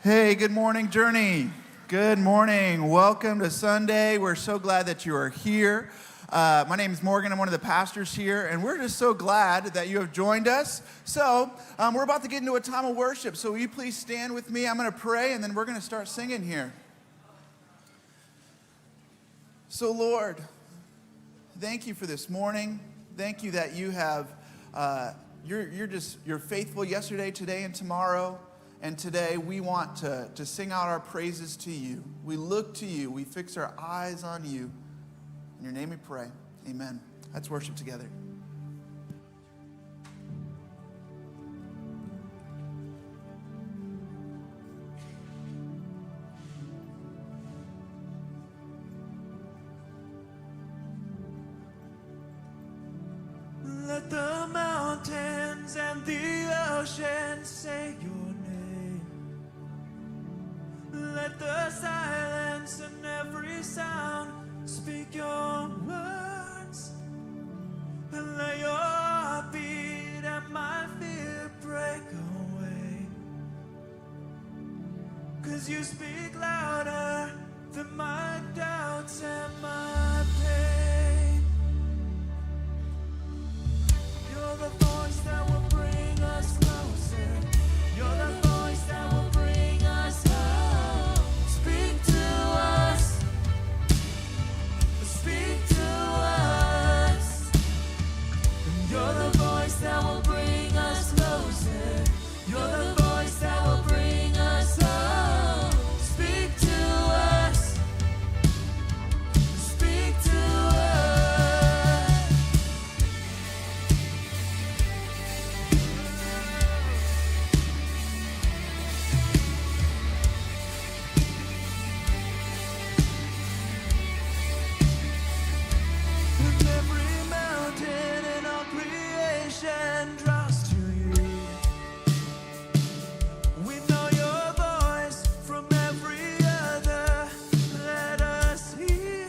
Hey, good morning, Journey. Good morning. Welcome to Sunday. We're so glad that you are here. My name is Morgan. I'm one of the pastors here, and we're just so glad that you have joined us. So we're about to get into a time of worship, so will you please stand with me? I'm going to pray, and then we're going to start singing here. So, Lord, thank you for this morning. Thank you that you have, you're faithful yesterday, today, and tomorrow. And today we want to sing out our praises to you. We look to you. We fix our eyes on you. In your name we pray. Amen. Let's worship together. Let the mountains and the oceans say your name. Let the silence and every sound speak your words. And let your heartbeat and my fear break away. 'Cause you speak louder than my doubts and my pain. You're the voice that will bring us closer. You're the voice that will bring us home. Speak to us. Speak to us. You're the voice that will bring us closer. You're the voice that will bring us home. Speak to us. Speak to us. And every mountain in all creation draws to you. We know your voice from every other. Let us hear.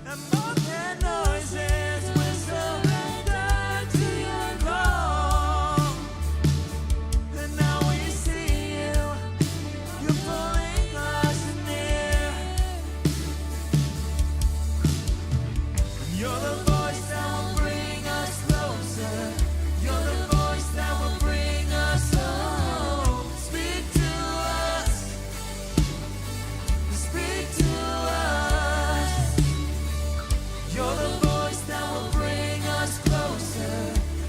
And more than noises, we surrender to your call. And now we see you. You're pulling us near. You're the voice that will bring us closer. You're the voice that will bring us home. Speak to us. Speak to us. You're the voice that will bring us closer.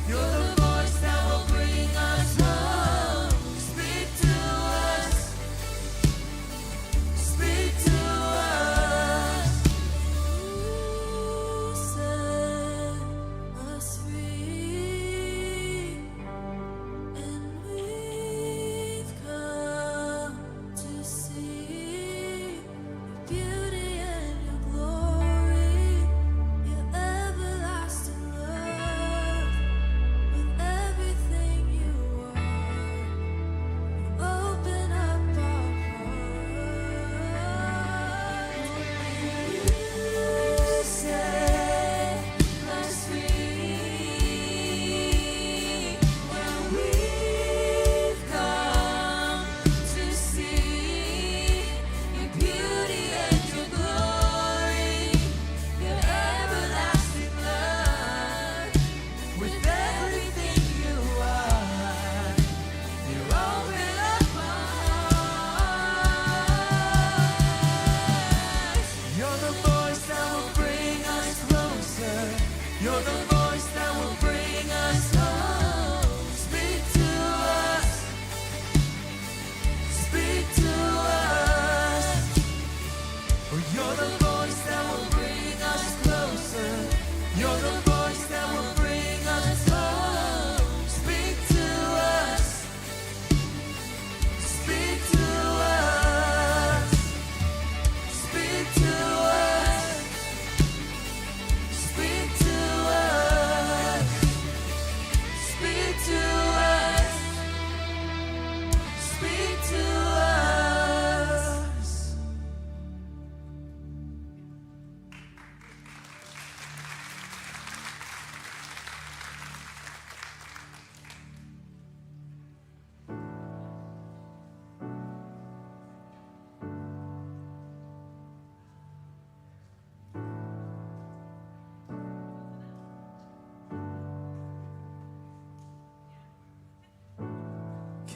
You're the voice that will bring us home. Speak to us. Speak to us. Set us free, and we've come to see your beauty and your glory, your everlasting love, with everything you are. Open up our hearts. You set us free, and we've come to see your beauty and your glory, your everlasting love, with everything you are. You open up our hearts. You're the voice that will bring us closer. You're the voice that will bring us home. Speak to us. Speak to us. Oh, you're the voice that will bring us closer. You're the voice that will bring us home. Speak to us. Speak to us. Speak to us. Speak to us.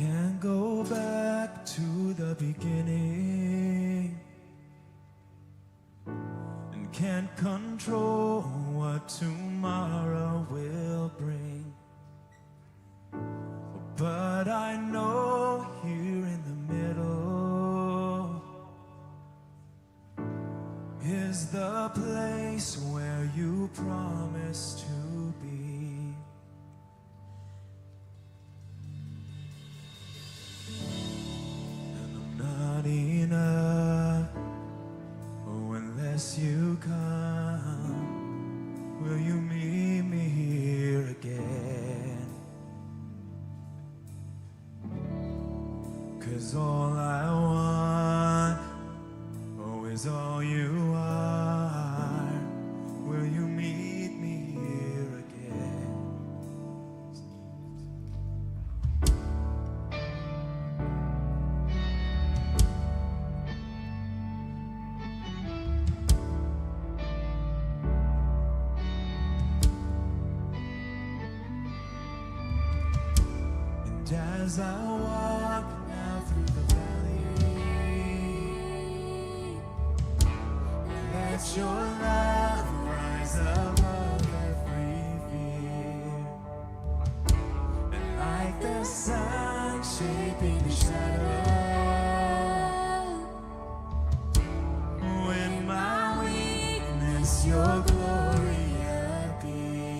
can't go back to the beginning and can't control what tomorrow will bring. But I know here in the middle is the place where you promised to be. And I'm not enough, oh, unless you come. Will you meet me here again? 'Cause all I want, oh, is all you are. Will you meet me here again? And as I walk now through the valley, let your love rise above every fear. And like the sun shaping the shadow, in my weakness your glory appears.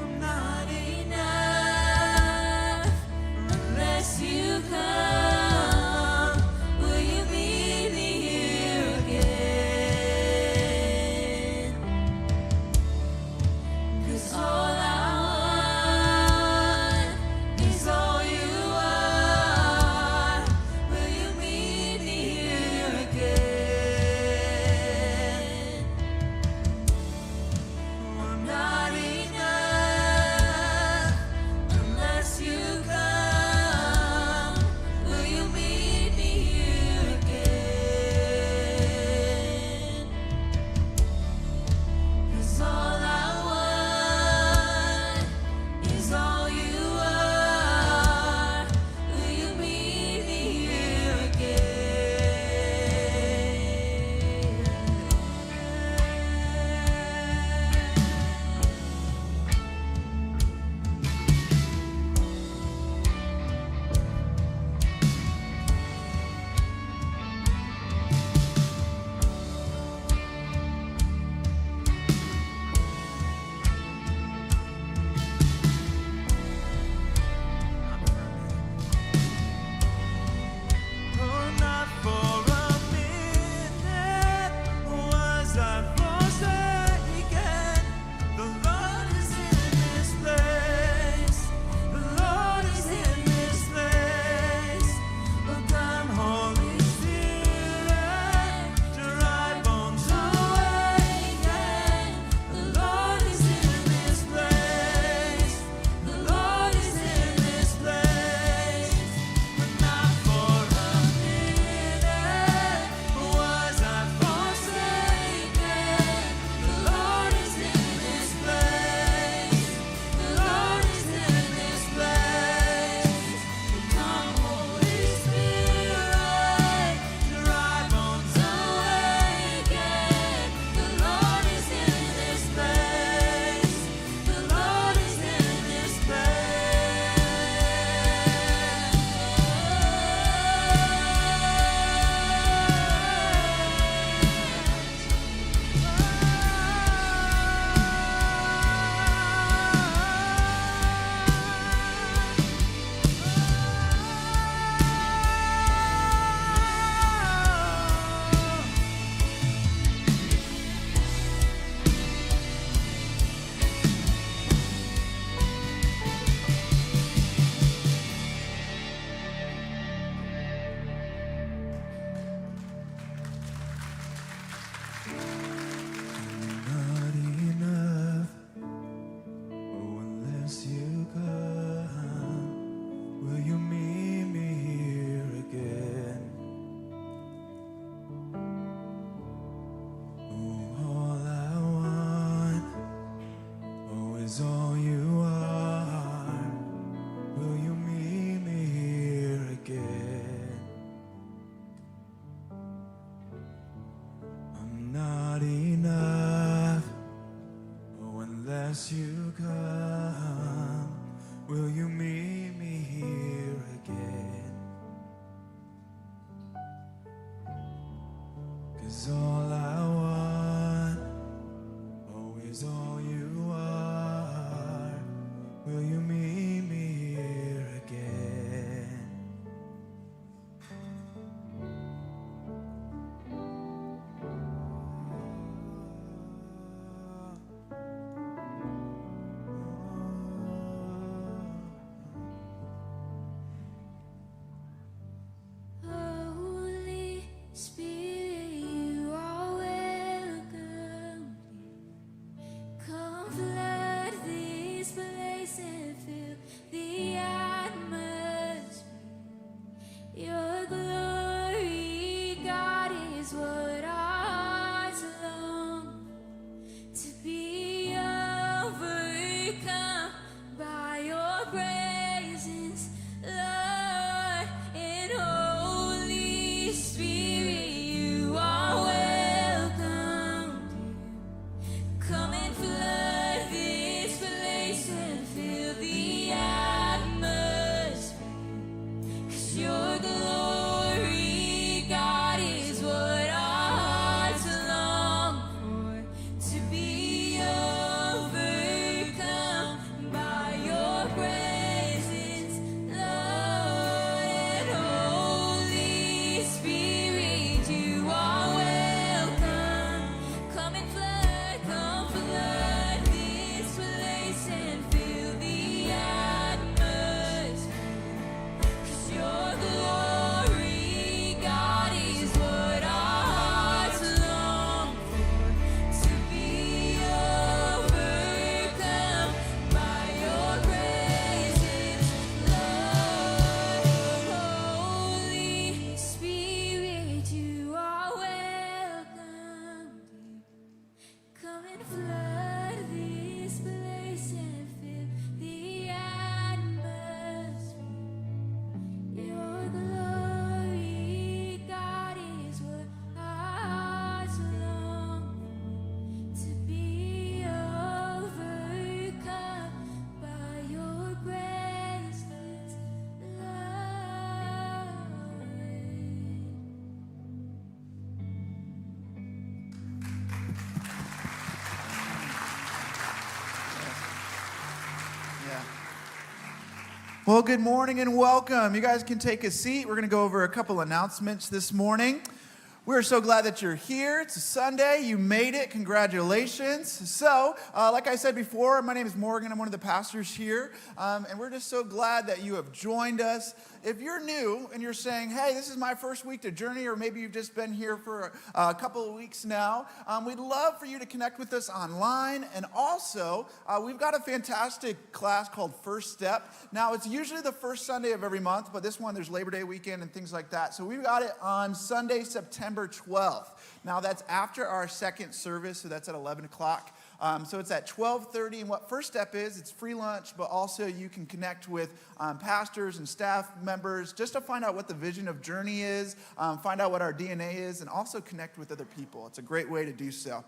I'm not enough unless you come. Will you meet me here again? 'Cause all I is all I want, always all you are. Will you meet me here again? Holy Spirit, you are welcome. Come flood this place and fill the atmosphere. Your glory, God, is what our hearts long to be overcome by your presence, Lord. And Holy Spirit, you are welcome. Come and flood this place and fill the atmosphere. 'Cause your glory, God, is what our hearts long for. To be overcome by your presence, Lord. And Holy Spirit, you are welcome. Come and come flood this place and fill the atmosphere. 'Cause your glory, God, is what our hearts long for. To be overcome by your presence, Lord. Holy Spirit, you are welcome. Come and flood this place and fill the atmosphere. Your glory, God, is what our hearts long for. To be overcome by your presence, Lord. Yeah. Well, good morning and welcome. You guys can take a seat. We're going to go over a couple announcements this morning. We're so glad that you're here. It's a Sunday. You made it. Congratulations. So, like I said before, my name is Morgan. I'm one of the pastors here. And we're just so glad that you have joined us. If you're new and you're saying, hey, this is my first week to Journey, or maybe you've just been here for a couple of weeks now, we'd love for you to connect with us online. And also, we've got a fantastic class called First Step. Now, it's usually the first Sunday of every month, but this one, there's Labor Day weekend and things like that. So we've got it on Sunday, September 12th. Now, that's after our second service, so that's at 11 o'clock. So it's at 12:30, and what First Step is, it's free lunch, but also you can connect with pastors and staff members just to find out what the vision of Journey is, find out what our DNA is, and also connect with other people. It's a great way to do so.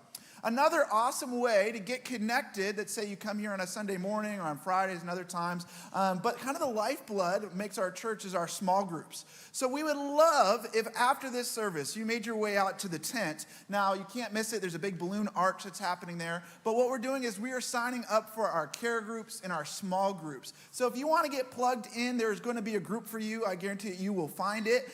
Another awesome way to get connected, that say you come here on a Sunday morning or on Fridays and other times, but kind of the lifeblood that makes our church is our small groups. So we would love if after this service you made your way out to the tent. Now, you can't miss it. There's a big balloon arch that's happening there. But what we're doing is we are signing up for our care groups and our small groups. So if you want to get plugged in, there's going to be a group for you. I guarantee you will find it.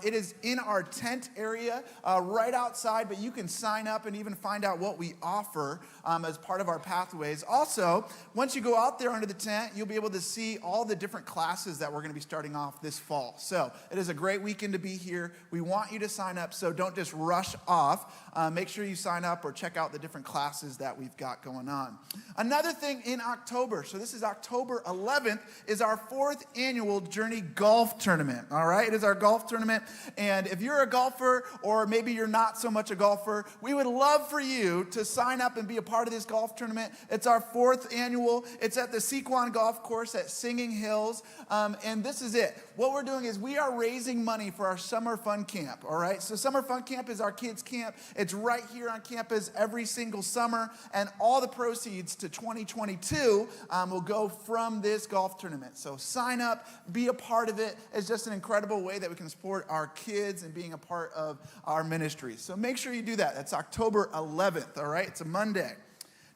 It is in our tent area right outside, but you can sign up and even find out what we offer as part of our pathways. Also, once you go out there under the tent, you'll be able to see all the different classes that we're going to be starting off this fall. So it is a great weekend to be here. We want you to sign up, so don't just rush off. Make sure you sign up or check out the different classes that we've got going on. Another thing in October, so this is October 11th, is our 4th annual Journey Golf Tournament. All right, it is our golf tournament. And if you're a golfer, or maybe you're not so much a golfer, we would love for you you to sign up and be a part of this golf tournament. It's our 4th annual. It's at the Sequan Golf Course at Singing Hills. And this is it. What we're doing is we are raising money for our summer fun camp, all right? So summer fun camp is our kids' camp. It's right here on campus every single summer. And all the proceeds to 2022 will go from this golf tournament. So sign up, be a part of it. It's just an incredible way that we can support our kids and being a part of our ministry. So make sure you do that. That's October 11th, all right? It's a Monday.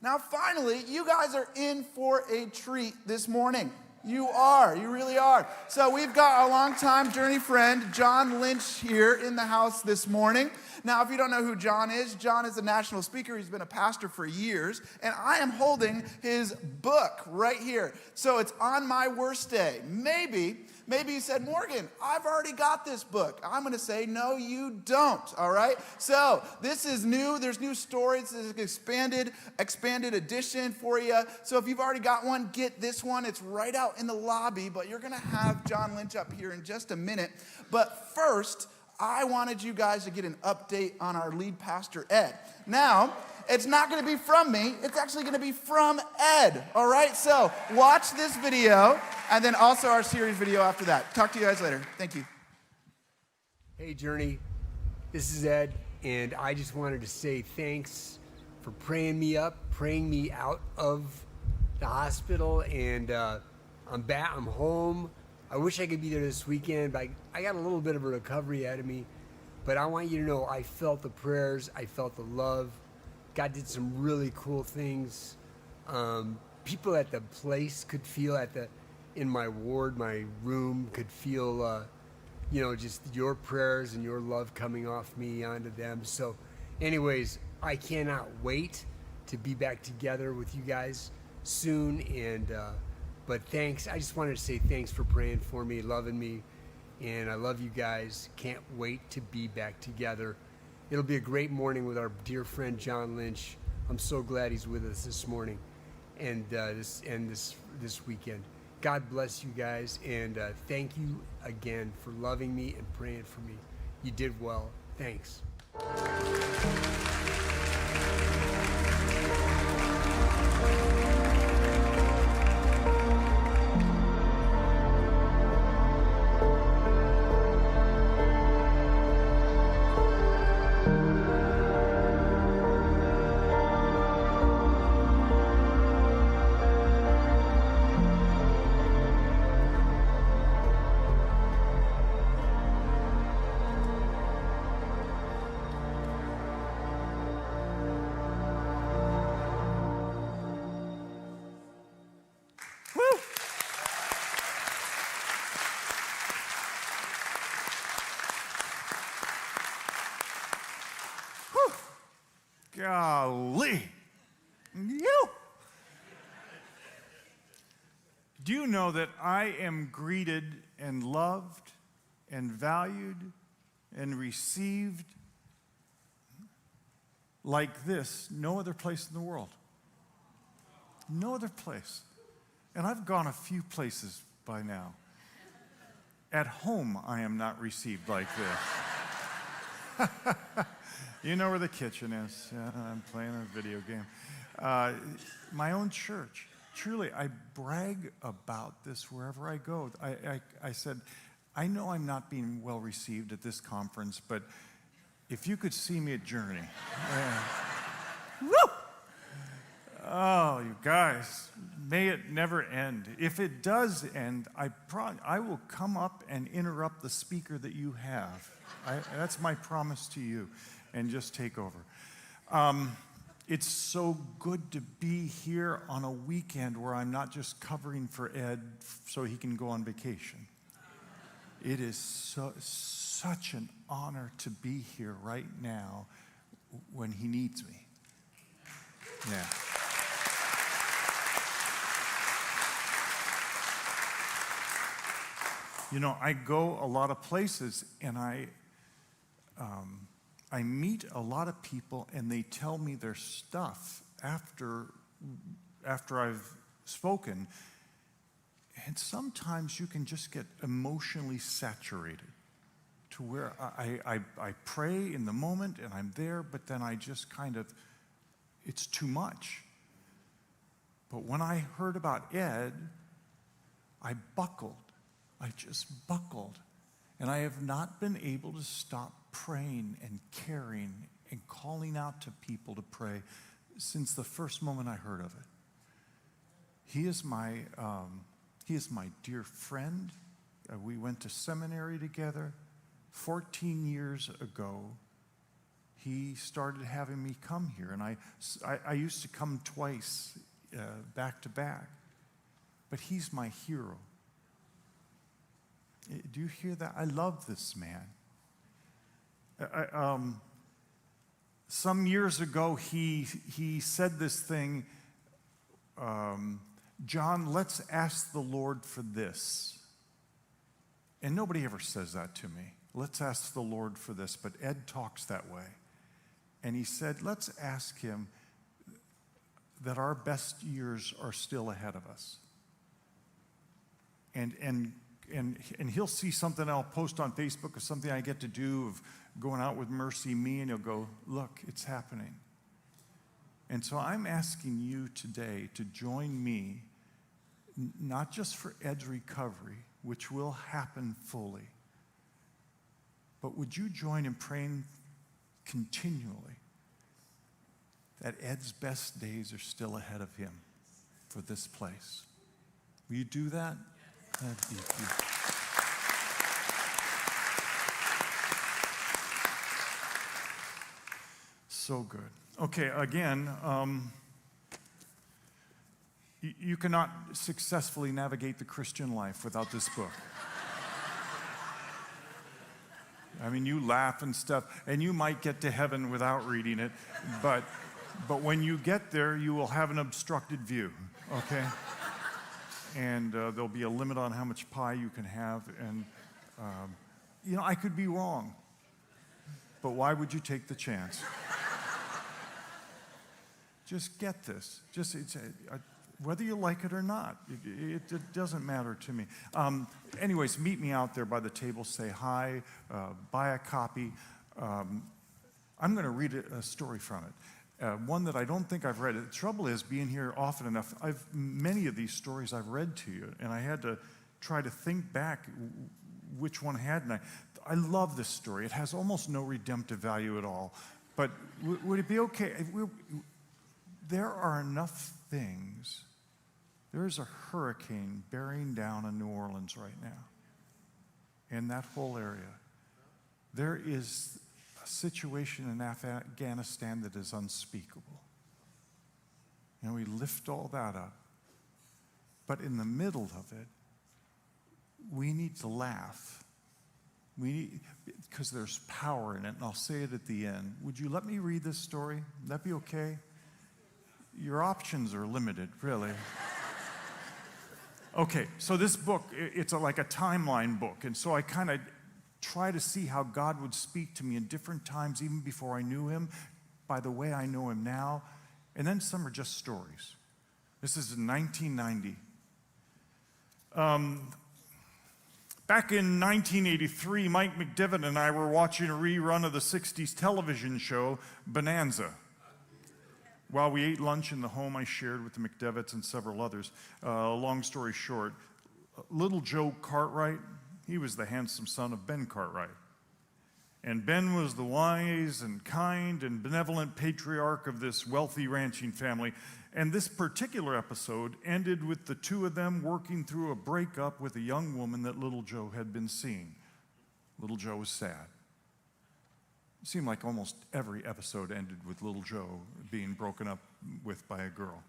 Now, finally, you guys are in for a treat this morning. You are. You really are. So we've got our longtime Journey friend, John Lynch, here in the house this morning. Now, if you don't know who John is a national speaker. He's been a pastor for years. And I am holding his book right here. So it's On My Worst Day. Maybe you said, Morgan, I've already got this book. I'm going to say, no, you don't, all right? So this is new. There's new stories. There's an expanded edition for you. So if you've already got one, get this one. It's right out in the lobby, but you're going to have John Lynch up here in just a minute. But first, I wanted you guys to get an update on our lead pastor, Ed. Now, it's not going to be from me. It's actually going to be from Ed, all right? So watch this video and then also our series video after that. Talk to you guys later. Thank you. Hey, Journey. This is Ed, and I just wanted to say thanks for praying me up, praying me out of the hospital, and I'm back. I'm home. I wish I could be there this weekend, but I got a little bit of a recovery ahead of me. But I want you to know I felt the prayers. I felt the love. God did some really cool things. People at the place could feel in my ward, my room, could feel, just your prayers and your love coming off me onto them. So anyways, I cannot wait to be back together with you guys soon. But thanks. I just wanted to say thanks for praying for me, loving me. And I love you guys. Can't wait to be back together. It'll be a great morning with our dear friend John Lynch. I'm so glad he's with us this morning and this weekend. God bless you guys, and thank you again for loving me and praying for me. You did well. Thanks. Golly. You. Do you know that I am greeted and loved and valued and received like this no other place in the world? No other place. And I've gone a few places by now. At home, I am not received like this. You know where the kitchen is. Yeah, I'm playing a video game. My own church. Truly, I brag about this wherever I go. I said, I know I'm not being well received at this conference, but if you could see me at Journey. Woo! Oh, you guys, may it never end. If it does end, I will come up and interrupt the speaker that you have. That's my promise to you. And just take over. It's so good to be here on a weekend where I'm not just covering for Ed so he can go on vacation. It is such an honor to be here right now when he needs me. Yeah. You know, I go a lot of places and I meet a lot of people and they tell me their stuff after I've spoken. And sometimes you can just get emotionally saturated to where I pray in the moment and I'm there, but then I just kind of It's too much. But when I heard about Ed, I buckled. I just buckled. And I have not been able to stop praying and caring and calling out to people to pray since the first moment I heard of it. He is my dear friend. We went to seminary together. 14 years ago, he started having me come here. And I used to come twice, back to back. But he's my hero. Do you hear that? I love this man. Some years ago, he said this thing, John, let's ask the Lord for this. And nobody ever says that to me. Let's ask the Lord for this. But Ed talks that way. And he said, let's ask him that our best years are still ahead of us. And he'll see something I'll post on Facebook or something I get to do of going out with Mercy Me, and he'll go, look, it's happening. And so I'm asking you today to join me, not just for Ed's recovery, which will happen fully, but would you join in praying continually that Ed's best days are still ahead of him for this place? Will you do that? That'd be beautiful. So good. Okay, again, you cannot successfully navigate the Christian life without this book. I mean, you laugh and stuff, and you might get to heaven without reading it, but when you get there, you will have an obstructed view, okay? And there'll be a limit on how much pie you can have, and, I could be wrong, but why would you take the chance? Just get this. Whether you like it or not, it doesn't matter to me. Anyways, meet me out there by the table, say hi, buy a copy. I'm going to read a story from it, one that I don't think I've read. The trouble is, being here often enough, many of these stories I've read to you, and I had to try to think back which one had, and I love this story. It has almost no redemptive value at all, but would it be okay? There are enough things. There is a hurricane bearing down on New Orleans right now, in that whole area. There is a situation in Afghanistan that is unspeakable. And we lift all that up. But in the middle of it, we need to laugh. Because there's power in it, and I'll say it at the end. Would you let me read this story? Would that be okay? Your options are limited, really. Okay, so this book, it's like a timeline book, and so I kind of try to see how God would speak to me in different times, even before I knew him, by the way I know him now, and then some are just stories. This is in 1990. Back in 1983, Mike McDevitt and I were watching a rerun of the 60s television show, Bonanza. While we ate lunch in the home I shared with the McDevitts and several others, long story short, little Joe Cartwright, he was the handsome son of Ben Cartwright. And Ben was the wise and kind and benevolent patriarch of this wealthy ranching family. And this particular episode ended with the two of them working through a breakup with a young woman that little Joe had been seeing. Little Joe was sad. It seemed like almost every episode ended with little Joe being broken up with by a girl.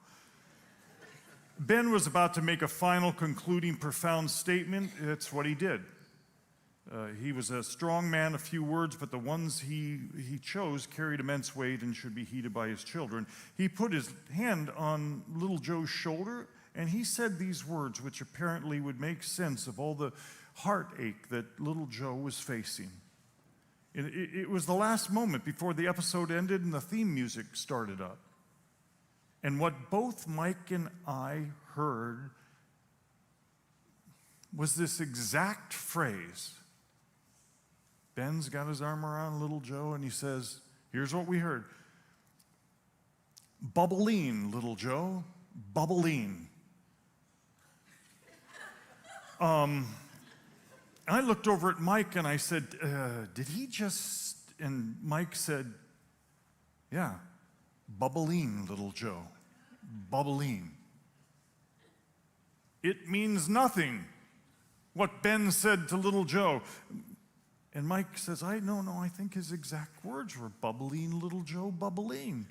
Ben was about to make a final, concluding, profound statement. That's what he did. He was a strong man, a few words, but the ones he chose carried immense weight and should be heeded by his children. He put his hand on little Joe's shoulder, and he said these words, which apparently would make sense of all the heartache that little Joe was facing. It was the last moment before the episode ended and the theme music started up. And what both Mike and I heard was this exact phrase. Ben's got his arm around little Joe and he says, here's what we heard. Bubbling, little Joe, bubbling. I looked over at Mike and I said, did he just, and Mike said, yeah, bubbling, little Joe, bubbling. It means nothing, what Ben said to little Joe. And Mike says, no, I think his exact words were bubbling, little Joe, bubbling.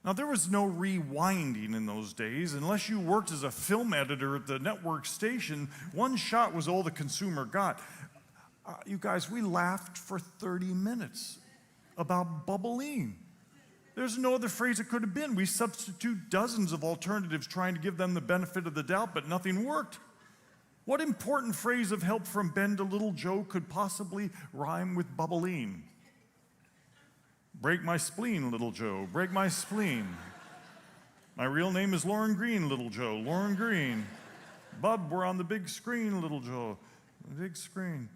Now, there was no rewinding in those days. Unless you worked as a film editor at the network station, one shot was all the consumer got. You guys, we laughed for 30 minutes about bubbling. There's no other phrase it could have been. We substitute dozens of alternatives trying to give them the benefit of the doubt, but nothing worked. What important phrase of help from Ben to little Joe could possibly rhyme with bubbling? Break my spleen, little Joe, break my spleen. My real name is Lauren Green, little Joe, Lauren Green. Bub, we're on the big screen, little Joe, big screen.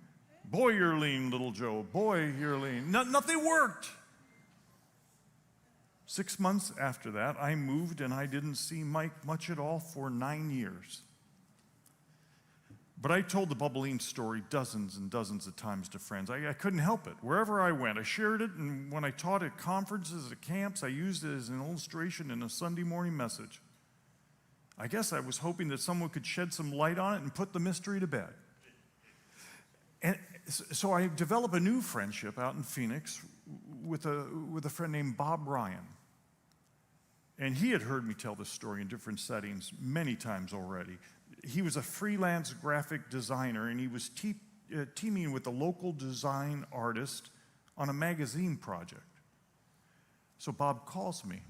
Boy, you're lean, little Joe, boy, you're lean. Nothing worked. 6 months after that, I moved and I didn't see Mike much at all for 9 years. But I told the bubbling story dozens and dozens of times to friends. I couldn't help it. Wherever I went, I shared it, and when I taught at conferences, at camps, I used it as an illustration in a Sunday morning message. I guess I was hoping that someone could shed some light on it and put the mystery to bed. And so I developed a new friendship out in Phoenix with a friend named Bob Ryan. And he had heard me tell this story in different settings many times already. He was a freelance graphic designer, and he was teaming with a local design artist on a magazine project. So Bob calls me,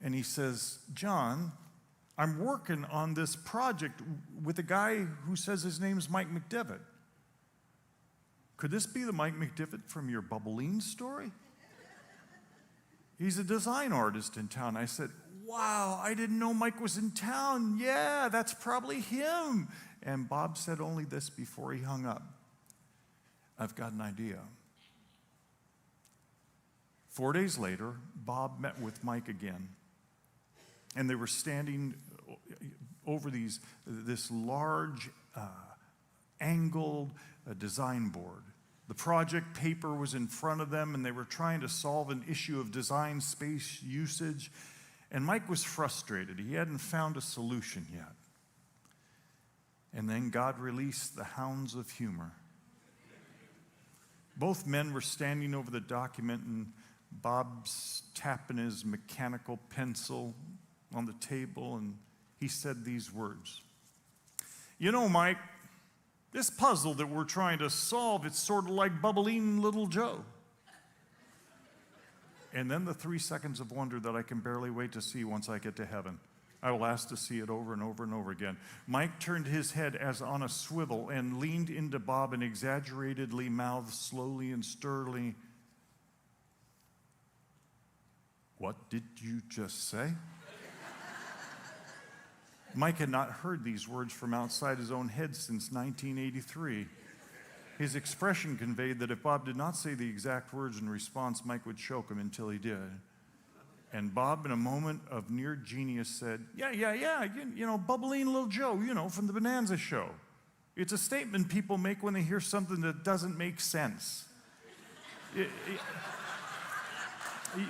and he says, John, I'm working on this project with a guy who says his name's Mike McDevitt. Could this be the Mike McDevitt from your bubbling story? He's a design artist in town. I said, wow, I didn't know Mike was in town. Yeah, that's probably him. And Bob said only this before he hung up. I've got an idea. 4 days later, Bob met with Mike again. And they were standing over this large angled design board. The project paper was in front of them, and they were trying to solve an issue of design space usage. And Mike was frustrated. He hadn't found a solution yet. And then God released the hounds of humor. Both men were standing over the document, and Bob's tapping his mechanical pencil on the table, and he said these words. You know, Mike, this puzzle that we're trying to solve, it's sort of like bubbling little Joe. And then the 3 seconds of wonder that I can barely wait to see once I get to heaven. I will ask to see it over and over and over again. Mike turned his head as on a swivel and leaned into Bob and exaggeratedly mouthed slowly and sturdily, "What did you just say?" Mike had not heard these words from outside his own head since 1983. His expression conveyed that if Bob did not say the exact words in response, Mike would choke him until he did. And Bob, in a moment of near genius, said, yeah, you know, bubbling little Joe, you know, from the Bonanza show. It's a statement people make when they hear something that doesn't make sense.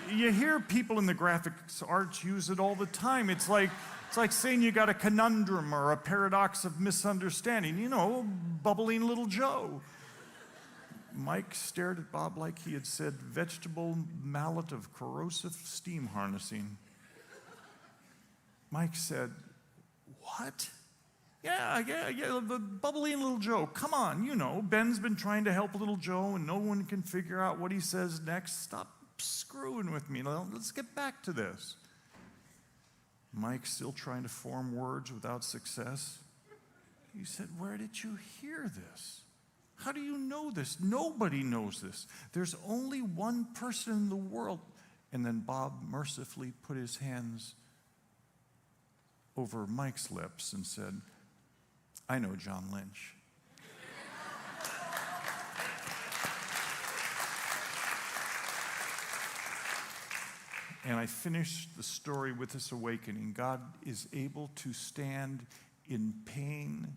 You hear people in the graphics arts use it all the time. It's like saying you got a conundrum or a paradox of misunderstanding. You know, bubbling little Joe. Mike stared at Bob like he had said vegetable mallet of corrosive steam harnessing. Mike said, what? Yeah, the bubbling little Joe. Come on, you know, Ben's been trying to help little Joe and no one can figure out what he says next. Stop screwing with me. Let's get back to this. Mike, still trying to form words without success. He said, where did you hear this? How do you know this? Nobody knows this. There's only one person in the world. And then Bob mercifully put his hands over Mike's lips and said, I know John Lynch. And I finished the story with this awakening. God is able to stand in pain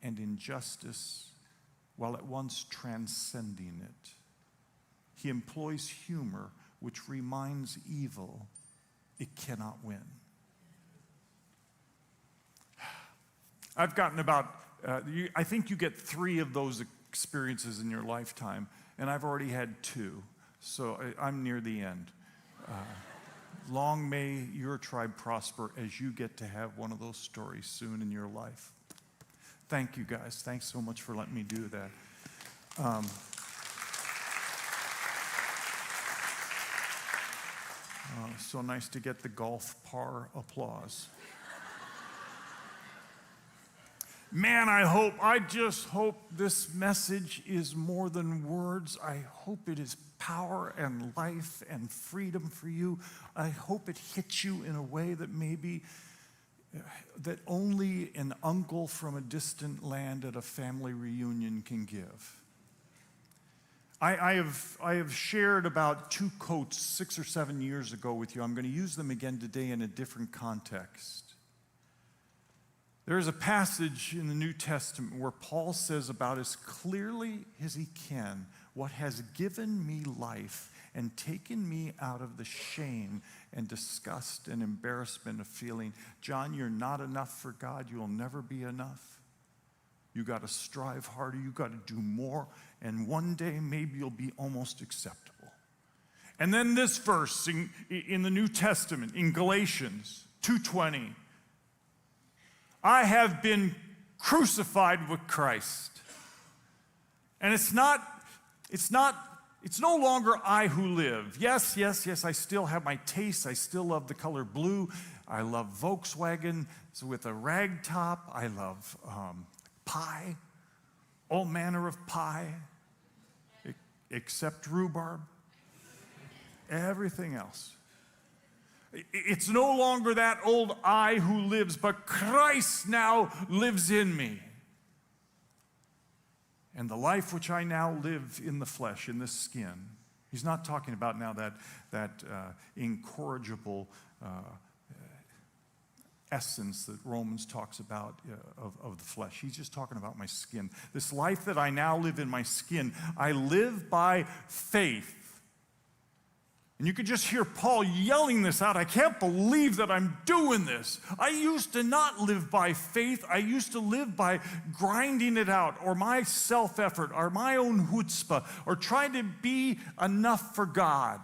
and injustice while at once transcending it. He employs humor, which reminds evil it cannot win. I've gotten about, I think you get 3 of those experiences in your lifetime, and I've already had 2, so I'm near the end. Long may your tribe prosper as you get to have one of those stories soon in your life. Thank you, guys. Thanks so much for letting me do that. So nice to get the golf par applause. Man, I just hope this message is more than words. I hope it is power and life and freedom for you. I hope it hits you in a way that maybe that only an uncle from a distant land at a family reunion can give. I have shared about 2 quotes 6 or 7 years ago with you. I'm going to use them again today in a different context. There is a passage in the New Testament where Paul says about as clearly as he can, what has given me life and taken me out of the shame and disgust and embarrassment of feeling, John, you're not enough for God. You'll never be enough. You got to strive harder. You got to do more. And one day, maybe you'll be almost acceptable. And then this verse in the New Testament, in Galatians 2:20, I have been crucified with Christ. And it's no longer I who live. Yes, I still have my tastes. I still love the color blue. I love Volkswagen with a rag top. I love pie, all manner of pie, except rhubarb. Everything else. It's no longer that old I who lives, but Christ now lives in me. And the life which I now live in the flesh, in this skin, he's not talking about now that incorrigible essence that Romans talks about of the flesh. He's just talking about my skin. This life that I now live in my skin, I live by faith. And you could just hear Paul yelling this out. I can't believe that I'm doing this. I used to not live by faith. I used to live by grinding it out, or my self-effort, or my own chutzpah, or trying to be enough for God.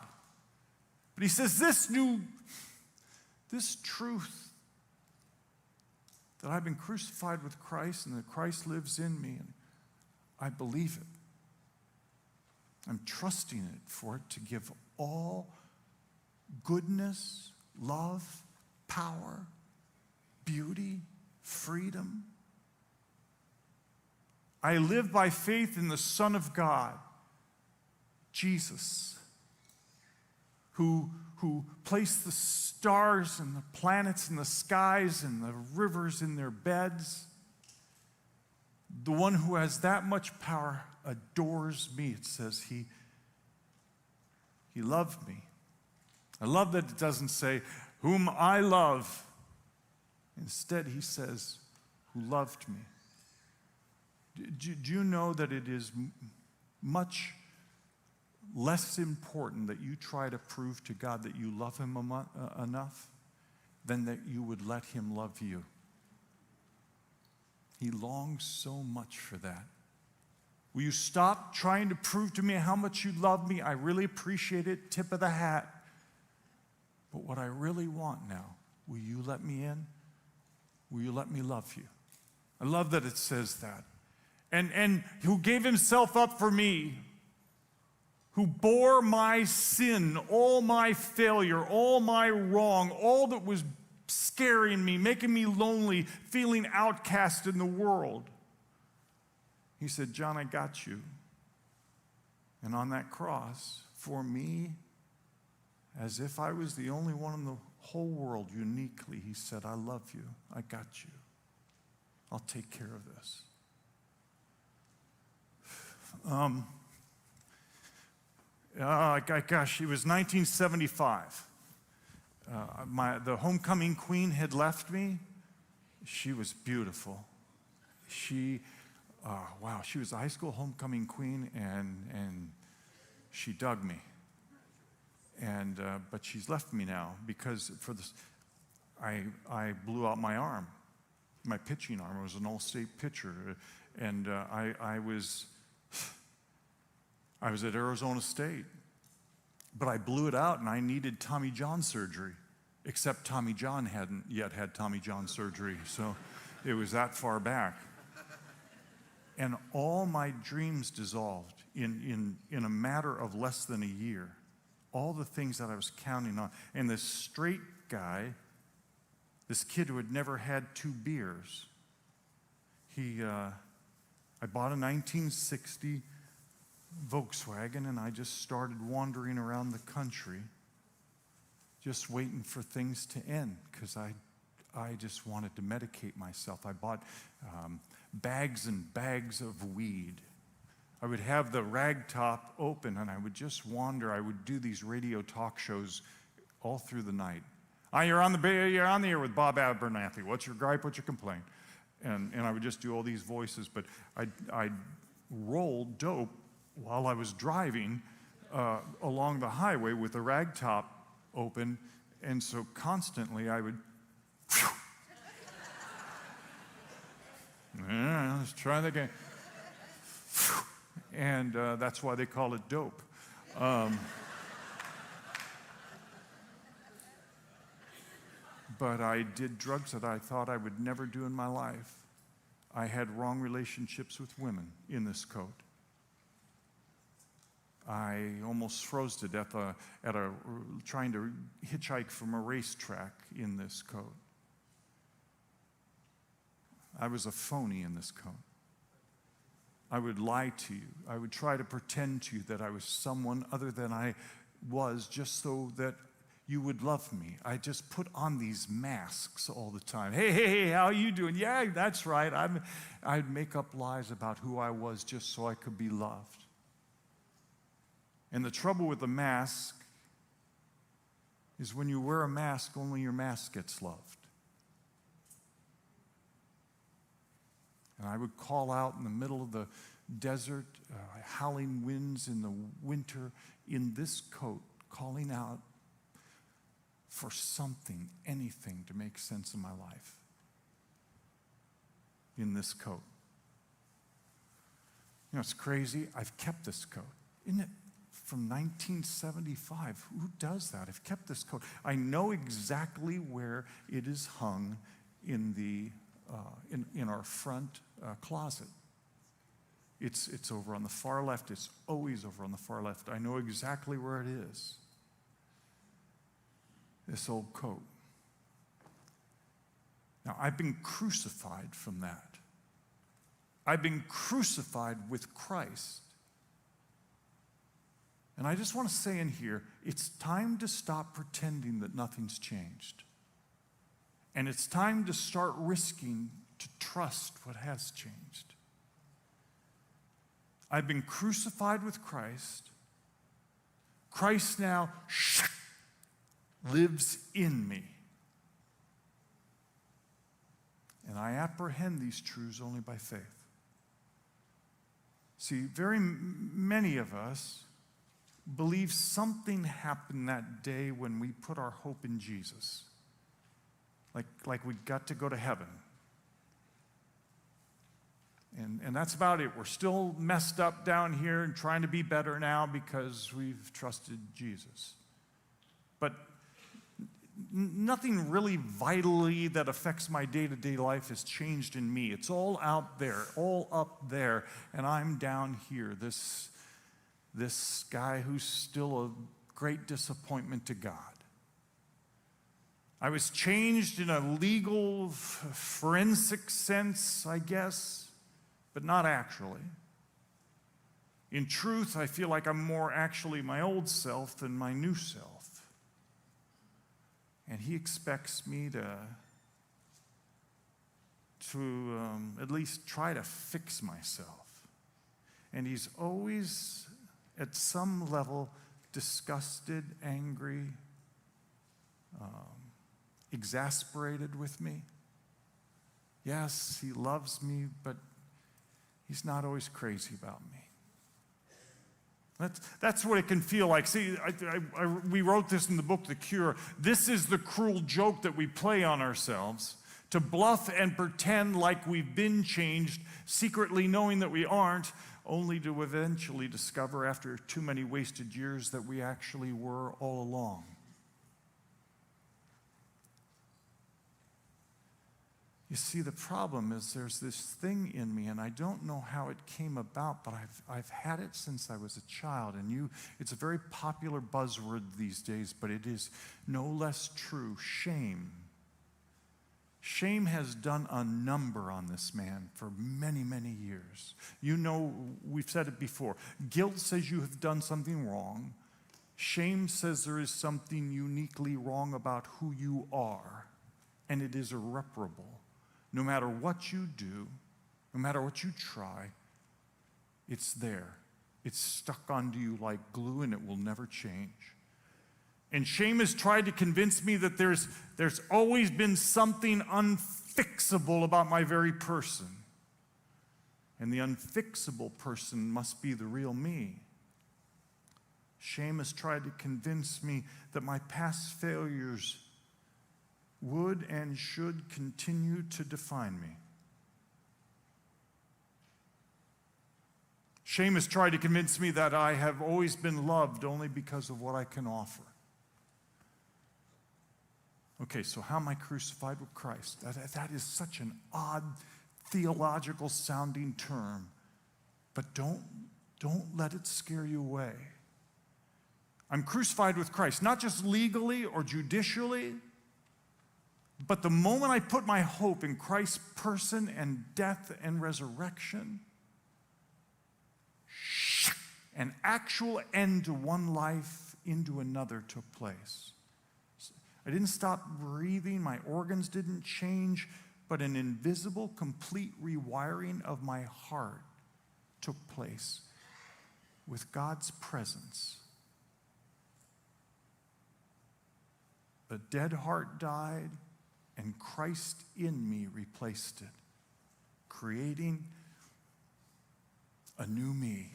But he says this truth, that I've been crucified with Christ and that Christ lives in me, and I believe it. I'm trusting it for it to give all goodness, love, power, beauty, freedom. I live by faith in the Son of God, Jesus, who placed the stars and the planets in the skies and the rivers in their beds. The one who has that much power adores me. It says he loved me. I love that it doesn't say, whom I love. Instead, he says, who loved me. Do you know that it is much less important that you try to prove to God that you love him enough than that you would let him love you? He longs so much for that. Will you stop trying to prove to me how much you love me? I really appreciate it, tip of the hat. But what I really want now, will you let me in? Will you let me love you? I love that it says that. And who gave himself up for me, who bore my sin, all my failure, all my wrong, all that was scaring me, making me lonely, feeling outcast in the world. He said, John, I got you. And on that cross, for me, as if I was the only one in the whole world uniquely, he said, I love you. I got you. I'll take care of this. Gosh, it was 1975. The homecoming queen had left me. She was beautiful. She was a high school homecoming queen, and she dug me. But she's left me now because I blew out my arm, my pitching arm. I was an all-state pitcher, and I was at Arizona State, but I blew it out, and I needed Tommy John surgery. Except Tommy John hadn't yet had Tommy John surgery, so it was that far back. And all my dreams dissolved in a matter of less than a year. All the things that I was counting on. And this straight guy, this kid who had never had 2 beers, I bought a 1960 Volkswagen, and I just started wandering around the country, just waiting for things to end, because I just wanted to medicate myself. I bought bags and bags of weed. I would have the rag top open, and I would just wander. I would do these radio talk shows all through the night. You're on the air with Bob Abernathy. What's your gripe? What's your complaint? And I would just do all these voices, but I'd roll dope while I was driving along the highway with the rag top open, and so constantly I would, let's try that again. And that's why they call it dope. But I did drugs that I thought I would never do in my life. I had wrong relationships with women in this coat. I almost froze to death trying to hitchhike from a racetrack in this coat. I was a phony in this coat. I would lie to you. I would try to pretend to you that I was someone other than I was, just so that you would love me. I just put on these masks all the time. Hey, how you doing? Yeah, that's right. I'd make up lies about who I was just so I could be loved. And the trouble with the mask is when you wear a mask, only your mask gets loved. And I would call out in the middle of the desert, howling winds in the winter, in this coat, calling out for something, anything to make sense of my life. In this coat. You know, it's crazy. I've kept this coat. Isn't it? From 1975. Who does that? I've kept this coat. I know exactly where it is hung in our front closet. It's over on the far left. It's always over on the far left. I know exactly where it is. This old coat. Now, I've been crucified from that. I've been crucified with Christ. And I just want to say in here, it's time to stop pretending that nothing's changed. And it's time to start risking to trust what has changed. I've been crucified with Christ. Christ now lives in me. And I apprehend these truths only by faith. See, very many of us believe something happened that day when we put our hope in Jesus. Like we got to go to heaven. And that's about it. We're still messed up down here and trying to be better now because we've trusted Jesus. But nothing really vitally that affects my day-to-day life has changed in me. It's all out there, all up there, and I'm down here, this guy who's still a great disappointment to God. I was changed in a legal, forensic sense, I guess, but not actually. In truth, I feel like I'm more actually my old self than my new self. And he expects me to at least try to fix myself. And he's always, at some level, disgusted, angry, exasperated with me. Yes, he loves me, but he's not always crazy about me. That's what it can feel like. See, we wrote this in the book, The Cure. This is the cruel joke that we play on ourselves, to bluff and pretend like we've been changed, secretly knowing that we aren't, only to eventually discover after too many wasted years that we actually were all along. You see, the problem is there's this thing in me, and I don't know how it came about, but I've had it since I was a child. And it's a very popular buzzword these days, but it is no less true. Shame. Shame has done a number on this man for many, many years. You know, we've said it before. Guilt says you have done something wrong. Shame says there is something uniquely wrong about who you are, and it is irreparable. No matter what you do, no matter what you try, it's there. It's stuck onto you like glue, and it will never change. And shame has tried to convince me that there's always been something unfixable about my very person. And the unfixable person must be the real me. Shame has tried to convince me that my past failures would and should continue to define me. Shame has tried to convince me that I have always been loved only because of what I can offer. Okay, so how am I crucified with Christ? That is such an odd theological sounding term, but don't let it scare you away. I'm crucified with Christ, not just legally or judicially, but the moment I put my hope in Christ's person and death and resurrection, an actual end to one life into another took place. I didn't stop breathing, my organs didn't change, but an invisible, complete rewiring of my heart took place with God's presence. The dead heart died, and Christ in me replaced it, creating a new me.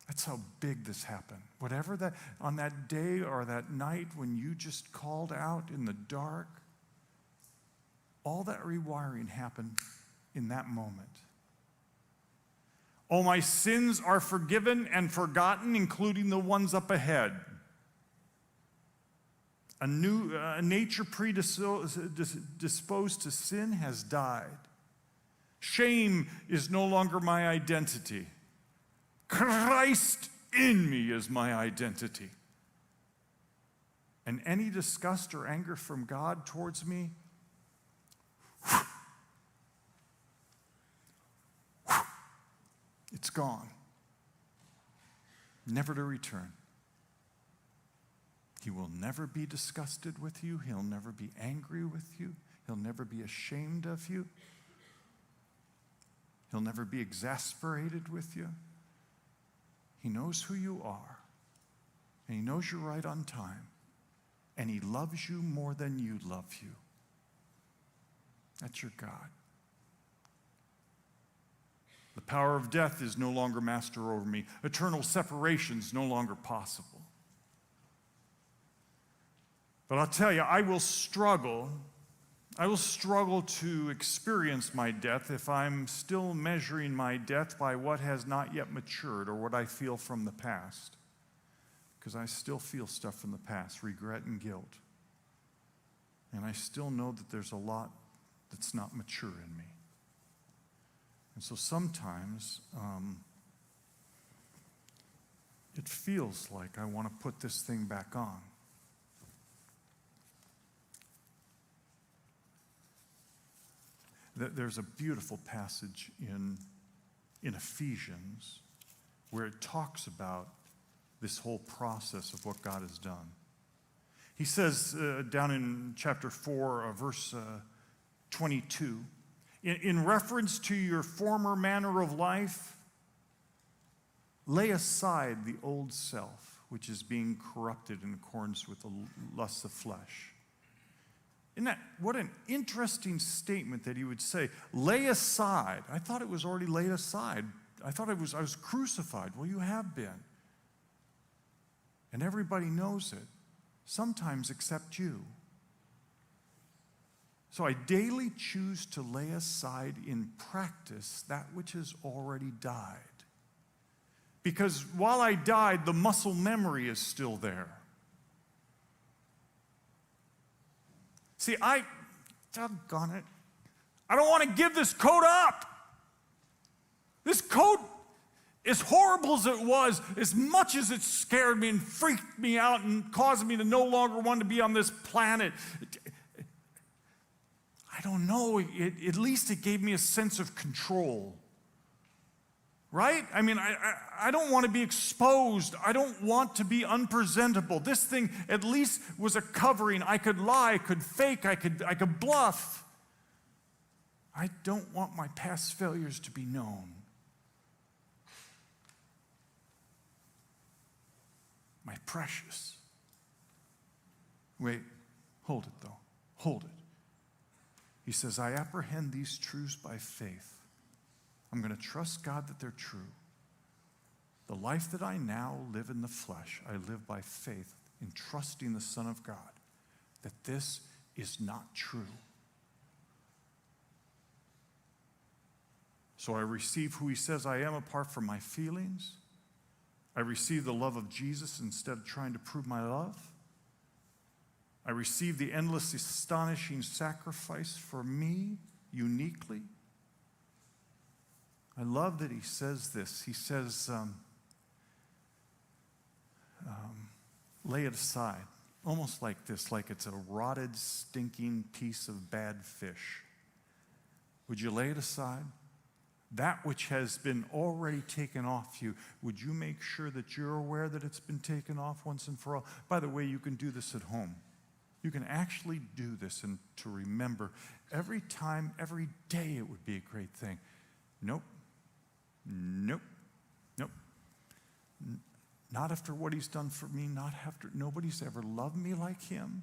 That's how big this happened. Whatever that, on that day or that night when you just called out in the dark, all that rewiring happened in that moment. All my sins are forgiven and forgotten, including the ones up ahead. A new nature predisposed to sin has died. Shame is no longer my identity. Christ in me is my identity. And any disgust or anger from God towards me, it's gone, never to return. He will never be disgusted with you. He'll never be angry with you. He'll never be ashamed of you. He'll never be exasperated with you. He knows who you are, and he knows you're right on time, and he loves you more than you love you. That's your God. The power of death is no longer master over me. Eternal separation is no longer possible. But I'll tell you, I will struggle to experience my death if I'm still measuring my death by what has not yet matured or what I feel from the past. Because I still feel stuff from the past, regret and guilt. And I still know that there's a lot that's not mature in me. And so sometimes it feels like I want to put this thing back on. There's a beautiful passage in Ephesians where it talks about this whole process of what God has done. He says down in chapter 4, verse 22, in reference to your former manner of life, lay aside the old self, which is being corrupted in accordance with the lusts of flesh. Isn't that, what an interesting statement that he would say, lay aside. I thought it was already laid aside. I thought I was crucified. Well, you have been. And everybody knows it, sometimes except you. So I daily choose to lay aside in practice that which has already died. Because while I died, the muscle memory is still there. See, doggone it, I don't want to give this coat up. This coat, as horrible as it was, as much as it scared me and freaked me out and caused me to no longer want to be on this planet, I don't know, at least it gave me a sense of control. Right? I mean, I don't want to be exposed. I don't want to be unpresentable. This thing at least was a covering. I could lie, I could fake, I could bluff. I don't want my past failures to be known. My precious. Wait, hold it though. Hold it. He says, I apprehend these truths by faith. I'm going to trust God that they're true. The life that I now live in the flesh, I live by faith in trusting the Son of God, that this is not true. So I receive who he says I am apart from my feelings. I receive the love of Jesus instead of trying to prove my love. I receive the endless, astonishing sacrifice for me uniquely. I love that he says this. He says, lay it aside. Almost like this, like it's a rotted, stinking piece of bad fish. Would you lay it aside? That which has been already taken off you, would you make sure that you're aware that it's been taken off once and for all? By the way, you can do this at home. You can actually do this, and to remember every time, every day, it would be a great thing. Nope. Nope. Nope. Not after what he's done for me, nobody's ever loved me like him.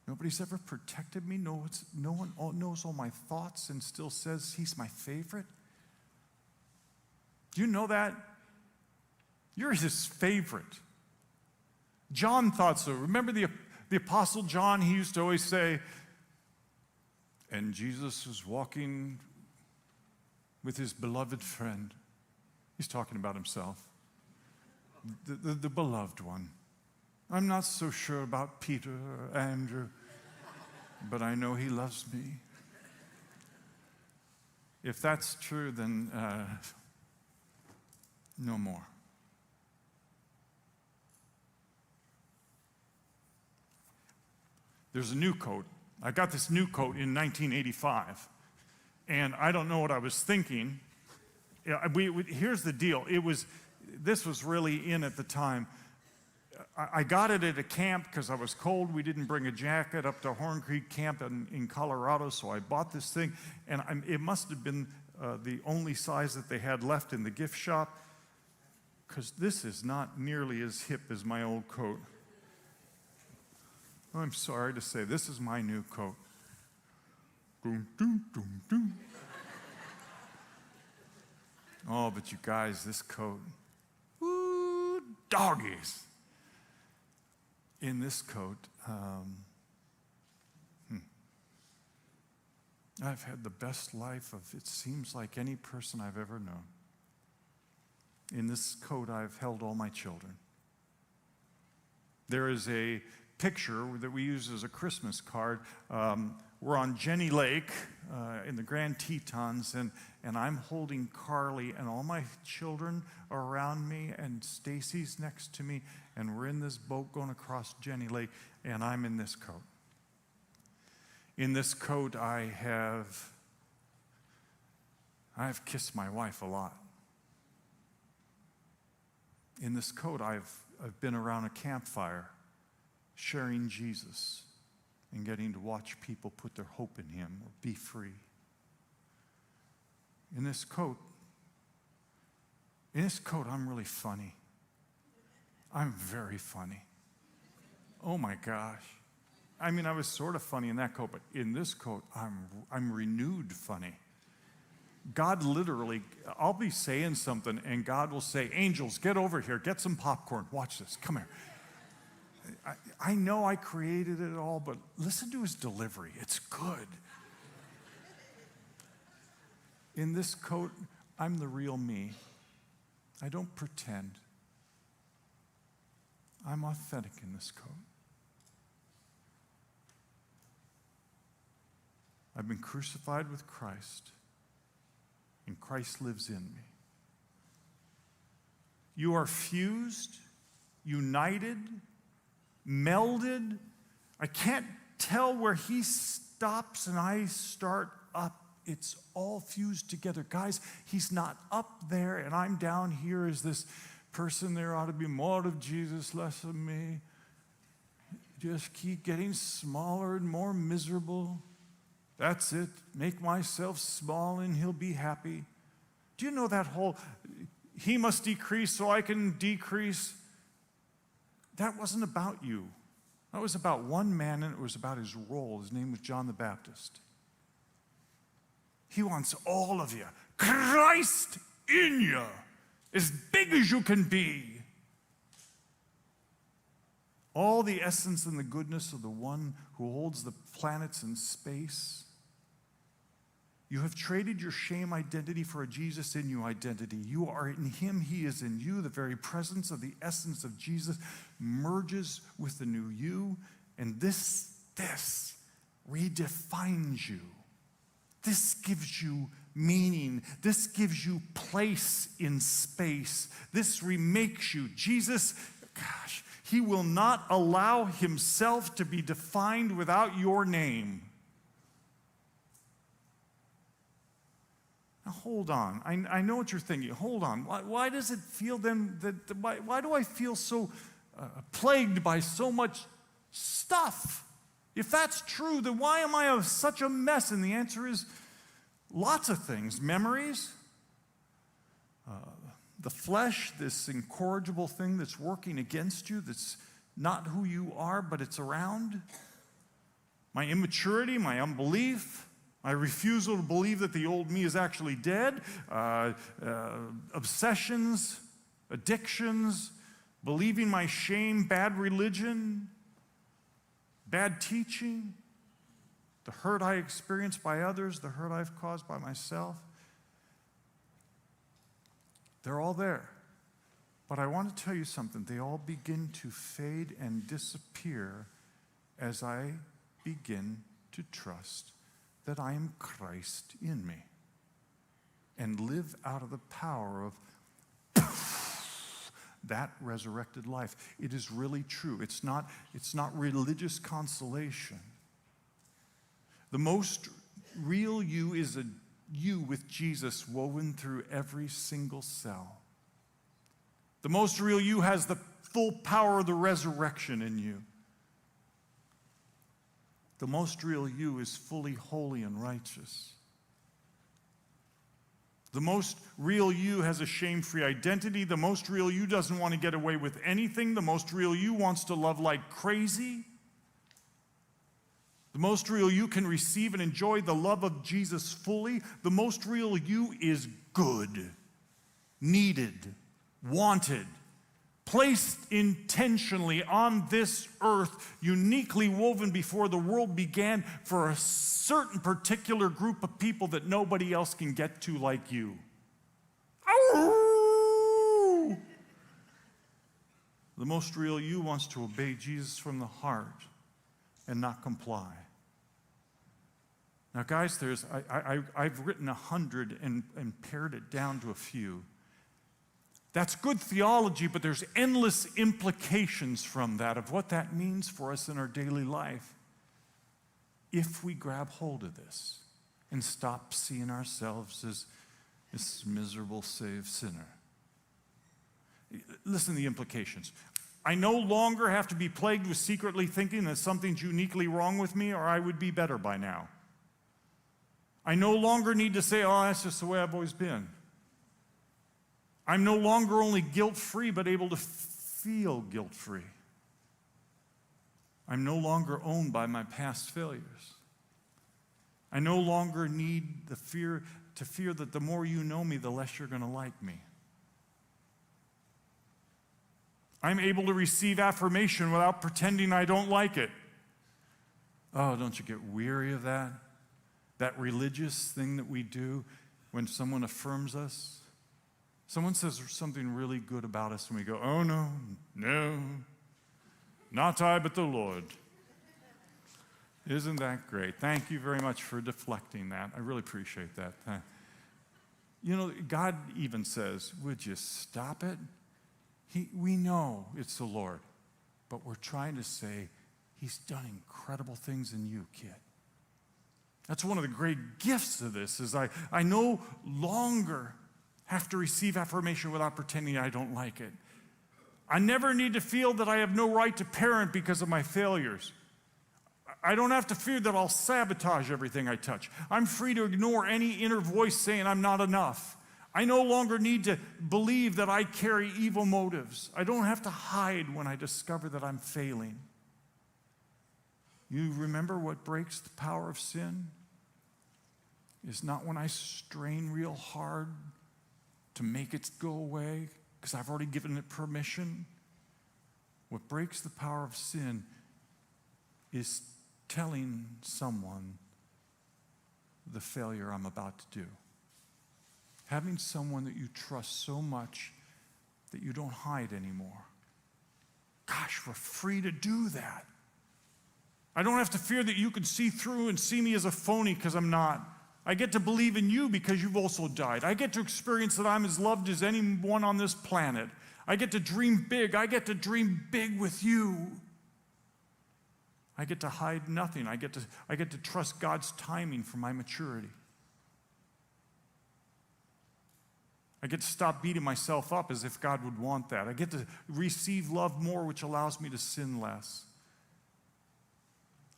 Nobody's ever protected me. No one knows all my thoughts and still says he's my favorite. Do you know that? You're his favorite. John thought so. Remember the Apostle John? He used to always say, and Jesus was walking with his beloved friend. He's talking about himself. The beloved one. I'm not so sure about Peter or Andrew, but I know he loves me. If that's true, then no more. There's a new coat. I got this new coat in 1985. And I don't know what I was thinking. Here's the deal. This was really in at the time. I got it at a camp because I was cold. We didn't bring a jacket up to Horn Creek Camp in Colorado, so I bought this thing. And it must have been the only size that they had left in the gift shop, because this is not nearly as hip as my old coat. I'm sorry to say, this is my new coat. Doom, doom, doom, doom. Oh, but you guys, this coat, ooh, doggies. In this coat, I've had the best life of, it seems like, any person I've ever known. In this coat, I've held all my children. There is a picture that we use as a Christmas card. We're on Jenny Lake in the Grand Tetons, and I'm holding Carly, and all my children are around me, and Stacy's next to me, and we're in this boat going across Jenny Lake, and I'm in this coat. In this coat, I've kissed my wife a lot. In this coat, I've been around a campfire sharing Jesus and getting to watch people put their hope in him or be free. In this coat, I'm really funny. I'm very funny. Oh my gosh. I mean, I was sort of funny in that coat, but in this coat, I'm renewed funny. God literally, I'll be saying something and God will say, angels, get over here, get some popcorn. Watch this, come here. I know I created it all, but listen to his delivery. It's good. In this coat, I'm the real me. I don't pretend. I'm authentic in this coat. I've been crucified with Christ, and Christ lives in me. You are fused, united, melded. I can't tell where he stops and I start up. It's all fused together. Guys, he's not up there and I'm down here as this person. There ought to be more of Jesus, less of me. Just keep getting smaller and more miserable. That's it. Make myself small and he'll be happy. Do you know that whole, he must decrease so I can decrease? That wasn't about you. That was about one man, and it was about his role. His name was John the Baptist. He wants all of you. Christ in you. As big as you can be. All the essence and the goodness of the one who holds the planets in space. You have traded your shame identity for a Jesus in you identity. You are in him, he is in you. The very presence of the essence of Jesus merges with the new you. And this redefines you. This gives you meaning. This gives you place in space. This remakes you. Jesus, gosh, he will not allow himself to be defined without your name. Now, hold on. I know what you're thinking. Hold on. Why does it feel then why do I feel so plagued by so much stuff? If that's true, then why am I such a mess? And the answer is lots of things. Memories, the flesh, this incorrigible thing that's working against you, that's not who you are, but it's around. My immaturity, my unbelief, my refusal to believe that the old me is actually dead, obsessions, addictions, believing my shame, bad religion, bad teaching, the hurt I experienced by others, the hurt I've caused by myself. They're all there. But I want to tell you something. They all begin to fade and disappear as I begin to trust that I am Christ in me and live out of the power of that resurrected life. It is really true. It's not religious consolation. The most real you is a you with Jesus woven through every single cell. The most real you has the full power of the resurrection in you. The most real you is fully holy and righteous. The most real you has a shame-free identity. The most real you doesn't want to get away with anything. The most real you wants to love like crazy. The most real you can receive and enjoy the love of Jesus fully. The most real you is good, needed, wanted, placed intentionally on this earth, uniquely woven before the world began for a certain particular group of people that nobody else can get to like you. Ow! The most real you wants to obey Jesus from the heart and not comply. Now, guys, I've written 100 and pared it down to a few. That's good theology, but there's endless implications from that of what that means for us in our daily life if we grab hold of this and stop seeing ourselves as this miserable saved sinner. Listen to the implications. I no longer have to be plagued with secretly thinking that something's uniquely wrong with me or I would be better by now. I no longer need to say, oh, that's just the way I've always been. I'm no longer only guilt-free, but able to feel guilt-free. I'm no longer owned by my past failures. I no longer need to fear that the more you know me, the less you're going to like me. I'm able to receive affirmation without pretending I don't like it. Oh, don't you get weary of that? That religious thing that we do when someone affirms us? Someone says something really good about us and we go, oh no, not I but the Lord. Isn't that great? Thank you very much for deflecting that. I really appreciate that. You know, God even says, would you stop it? We know it's the Lord, but we're trying to say, He's done incredible things in you, kid. That's one of the great gifts of this, is I no longer have to receive affirmation without pretending I don't like it. I never need to feel that I have no right to parent because of my failures. I don't have to fear that I'll sabotage everything I touch. I'm free to ignore any inner voice saying I'm not enough. I no longer need to believe that I carry evil motives. I don't have to hide when I discover that I'm failing. You remember what breaks the power of sin? Is not when I strain real hard to make it go away, because I've already given it permission. What breaks the power of sin is telling someone the failure I'm about to do. Having someone that you trust so much that you don't hide anymore. Gosh, we're free to do that. I don't have to fear that you can see through and see me as a phony, because I'm not. I get to believe in you because you've also died. I get to experience that I'm as loved as anyone on this planet. I get to dream big. I get to dream big with you. I get to hide nothing. I get to trust God's timing for my maturity. I get to stop beating myself up as if God would want that. I get to receive love more, which allows me to sin less.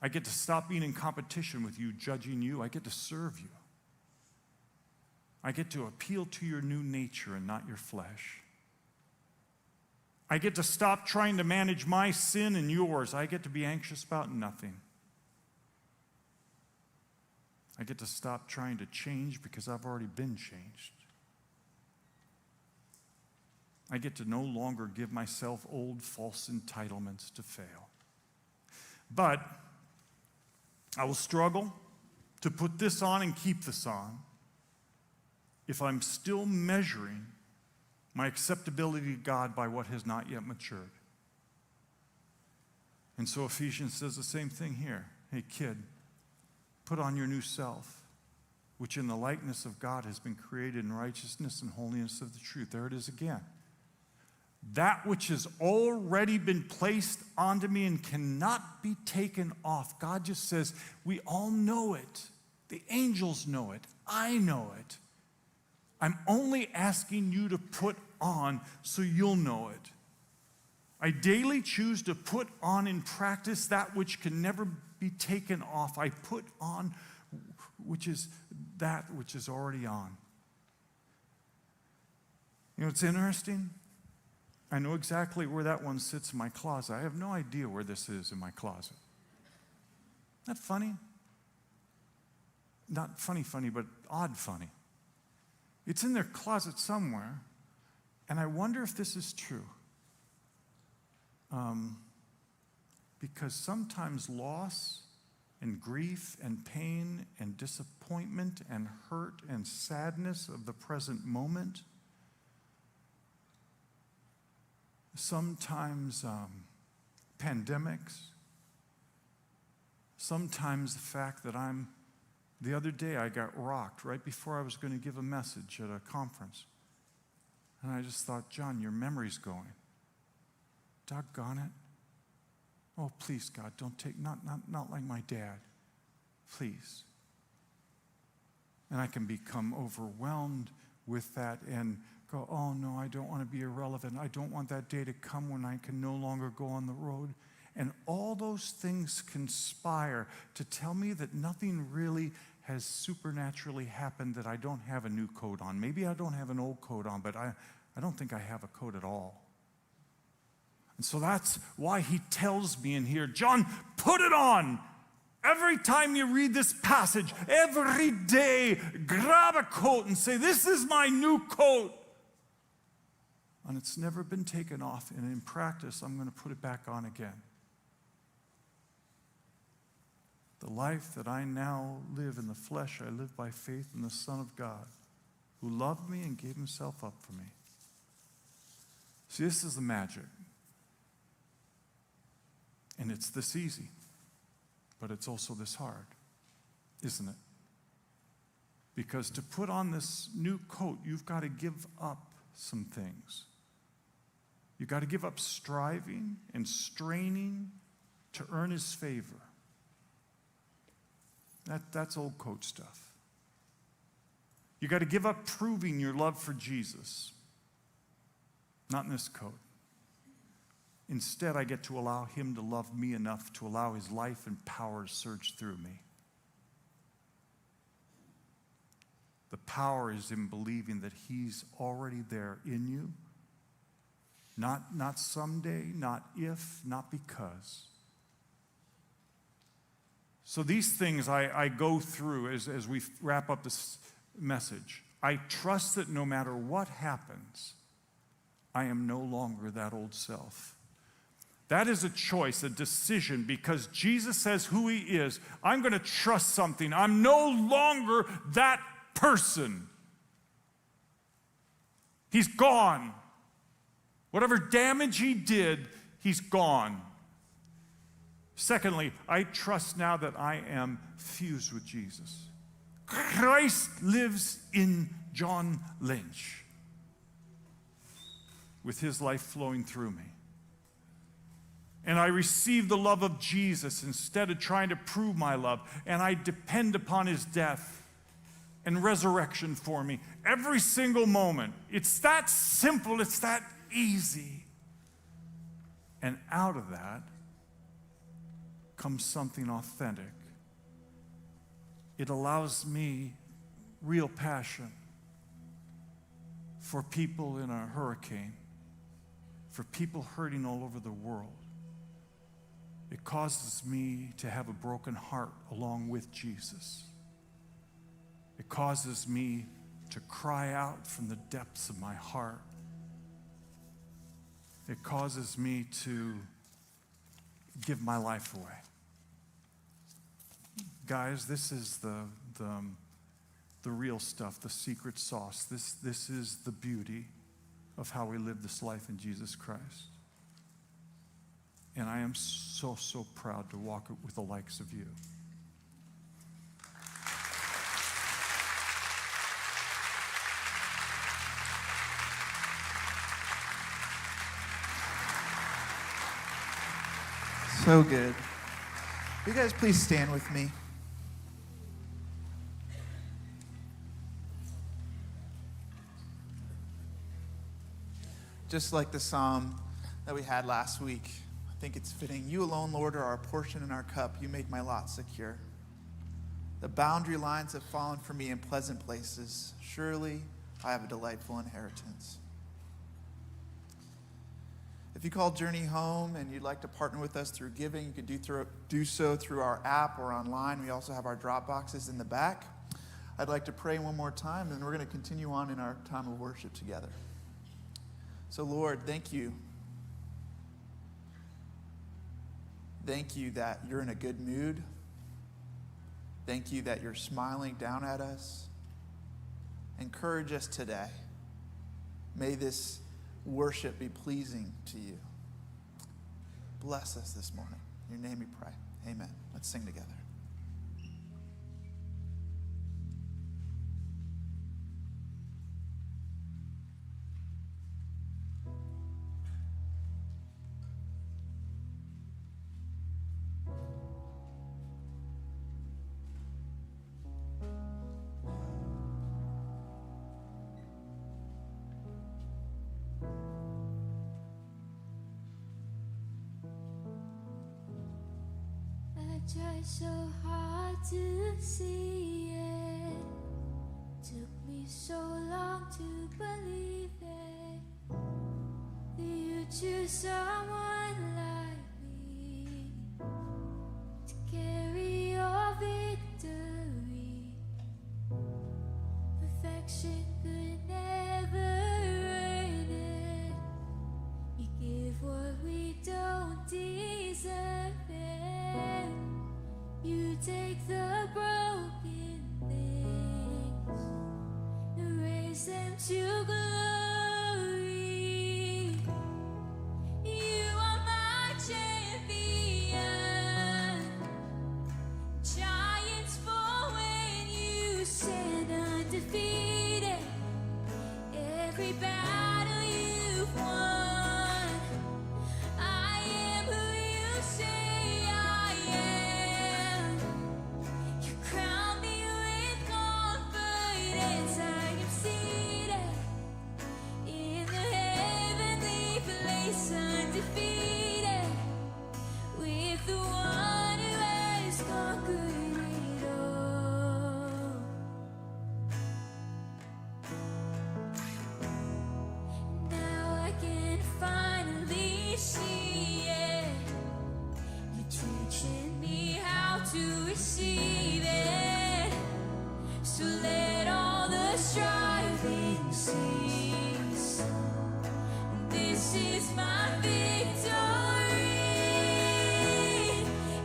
I get to stop being in competition with you, judging you. I get to serve you. I get to appeal to your new nature and not your flesh. I get to stop trying to manage my sin and yours. I get to be anxious about nothing. I get to stop trying to change because I've already been changed. I get to no longer give myself old false entitlements to fail. But I will struggle to put this on and keep this on if I'm still measuring my acceptability to God by what has not yet matured. And so Ephesians says the same thing here. Hey, kid, put on your new self, which in the likeness of God has been created in righteousness and holiness of the truth. There it is again. That which has already been placed onto me and cannot be taken off. God just says, we all know it. The angels know it. I know it. I'm only asking you to put on so you'll know it. I daily choose to put on in practice that which can never be taken off. I put on which is that which is already on. You know, it's interesting. I know exactly where that one sits in my closet. I have no idea where this is in my closet. Isn't that funny? Not funny, but odd funny. It's in their closet somewhere, and I wonder if this is true. Because sometimes loss and grief and pain and disappointment and hurt and sadness of the present moment, sometimes pandemics, sometimes the fact that the other day I got rocked right before I was going to give a message at a conference. And I just thought, John, your memory's going. Doggone it. Oh, please, God, don't take, not like my dad. Please. And I can become overwhelmed with that and go, oh no, I don't want to be irrelevant. I don't want that day to come when I can no longer go on the road. And all those things conspire to tell me that nothing really has supernaturally happened, that I don't have a new coat on. Maybe I don't have an old coat on, but I don't think I have a coat at all. And so that's why he tells me in here, John, put it on. Every time you read this passage, every day, grab a coat and say, this is my new coat. And it's never been taken off. And in practice, I'm going to put it back on again. The life that I now live in the flesh, I live by faith in the Son of God, who loved me and gave himself up for me. See, this is the magic. And it's this easy, but it's also this hard, isn't it? Because to put on this new coat, you've got to give up some things. You've got to give up striving and straining to earn his favor. That's old coat stuff. You've got to give up proving your love for Jesus. Not in this coat. Instead, I get to allow him to love me enough to allow his life and power to surge through me. The power is in believing that he's already there in you. Not someday, not if, not because. So these things I go through as we wrap up this message. I trust that no matter what happens, I am no longer that old self. That is a choice, a decision, because Jesus says who he is. I'm going to trust something. I'm no longer that person. He's gone. Whatever damage he did, he's gone. Secondly, I trust now that I am fused with Jesus. Christ lives in John Lynch, with his life flowing through me. And I receive the love of Jesus instead of trying to prove my love. And I depend upon his death and resurrection for me every single moment. It's that simple. It's that easy. And out of that comes something authentic. It allows me real passion for people in a hurricane, for people hurting all over the world. It causes me to have a broken heart along with Jesus. It causes me to cry out from the depths of my heart. It causes me to give my life away. Guys, this is the real stuff, the secret sauce. This is the beauty of how we live this life in Jesus Christ. And I am so, so proud to walk with the likes of you. So good. Will you guys please stand with me? Just like the psalm that we had last week, I think it's fitting. You alone, Lord, are our portion and our cup. You make my lot secure. The boundary lines have fallen for me in pleasant places. Surely I have a delightful inheritance. If you call Journey home and you'd like to partner with us through giving, you can do so through our app or online. We also have our drop boxes in the back. I'd like to pray one more time, and then we're going to continue on in our time of worship together. So, Lord, thank you. Thank you that you're in a good mood. Thank you that you're smiling down at us. Encourage us today. May this worship be pleasing to you. Bless us this morning. In your name we pray. Amen. Let's sing together. I tried so hard to see it. Took me so long to believe it. You choose someone like me to carry your victory. Perfection could never earn it. You give what we don't deserve it. You take the broken things and raise them to glory. You are my champion. Giants fall when you stand undefeated. Every battle you've won. I am who you say I am. You crown me with confidence. I am seated in the heavenly place, undefeated, with the one who has conquered it all. Now I can finally see it. You're teaching me how to receive it. So let all the striving cease. This is my victory.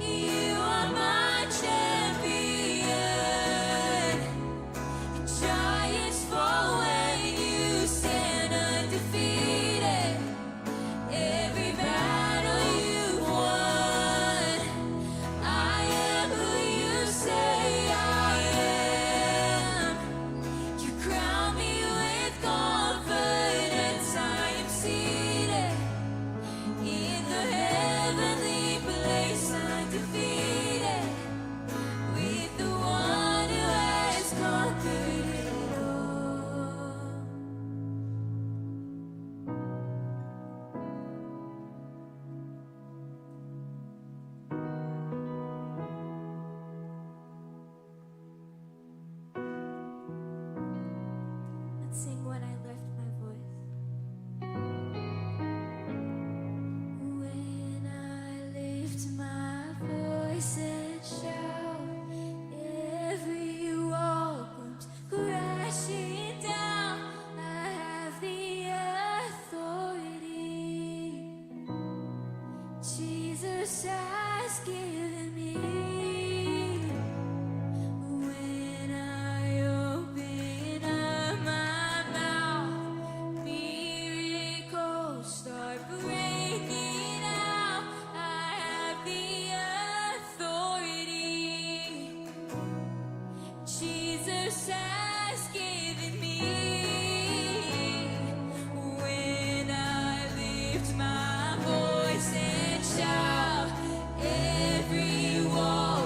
You are my champion. Giants fall when you stand undefeated. Every battle you won. I am who you say I am. You crown me with confidence. I am seated in the heavenly place, undefeated, with the one who has conquered it all. Let's sing When I Lift My Voice. When I lift my voice and shout, every wall comes crashing down. I have the authority Jesus has given me. When I open up my mouth, miracles start breaking out. I have the authority Jesus has given me. When I lift my voice and shout, every wall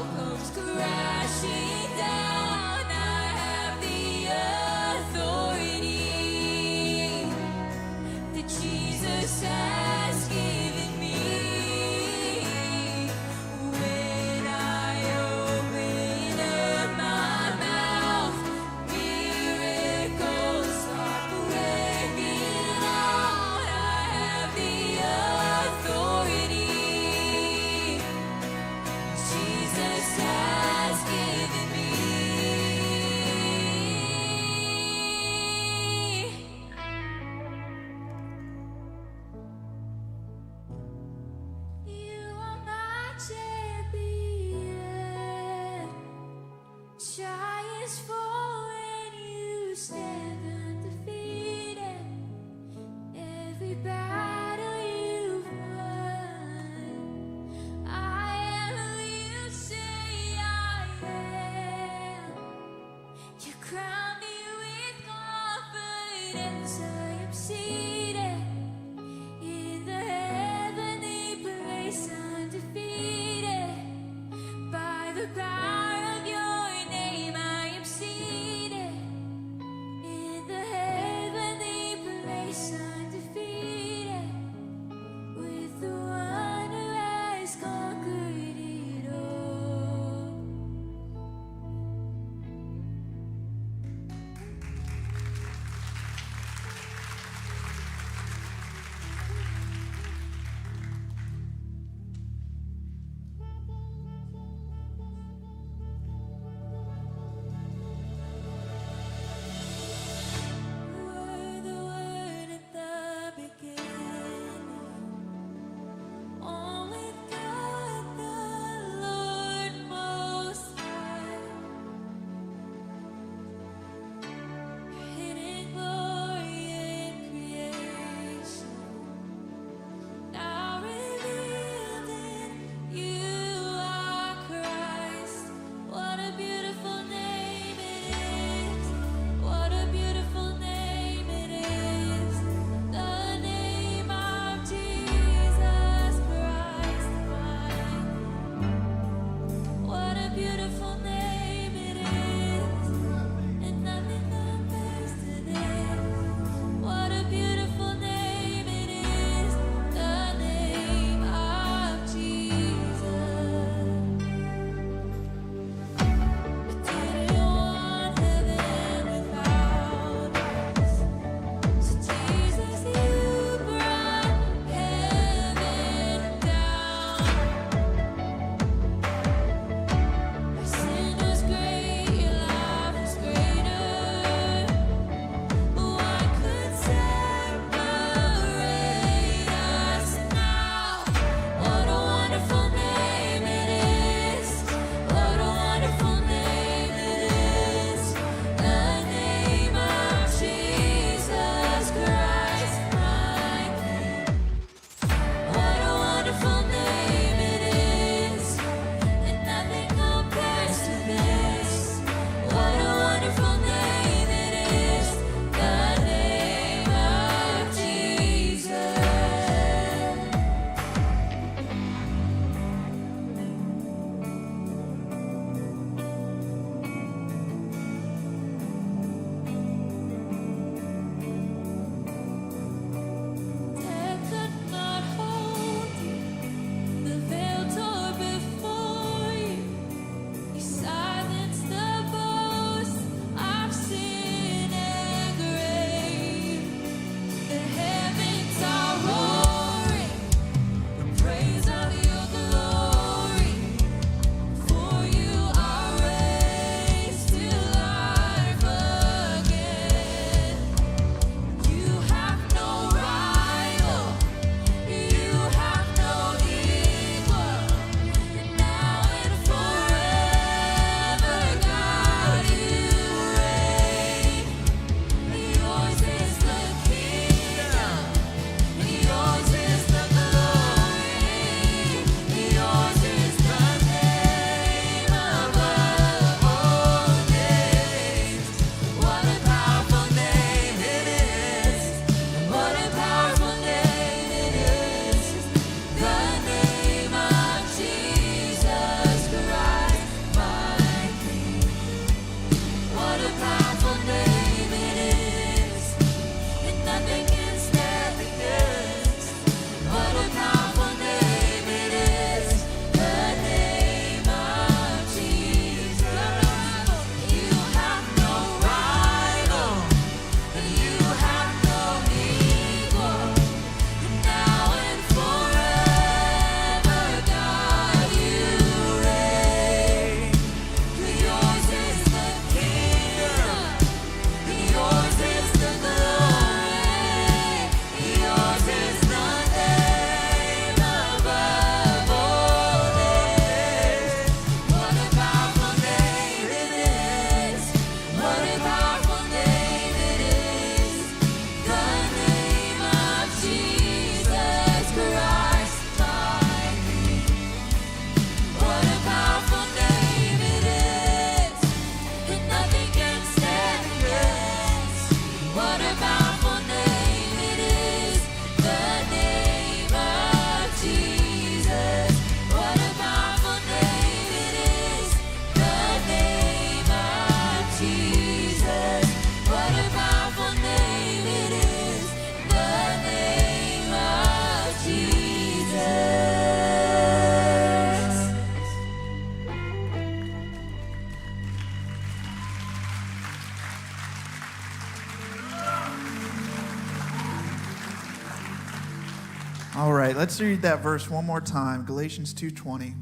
right, let's read that verse one more time. Galatians 2:20.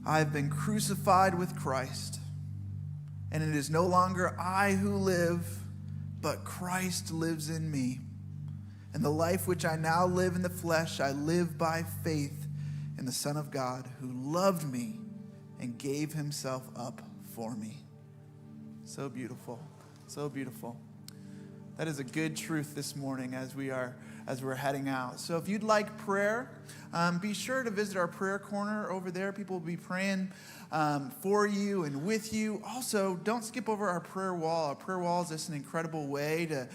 I have been crucified with Christ, and it is no longer I who live, but Christ lives in me. And the life which I now live in the flesh, I live by faith in the Son of God, who loved me and gave himself up for me. So beautiful, so beautiful. That is a good truth this morning as we're heading out. So if you'd like prayer, be sure to visit our prayer corner over there. People will be praying for you and with you. Also, don't skip over our prayer wall. Our prayer wall is just an incredible way to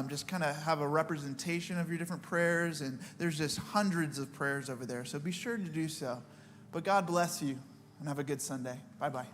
just kind of have a representation of your different prayers. And there's just hundreds of prayers over there. So be sure to do so. But God bless you and have a good Sunday. Bye-bye.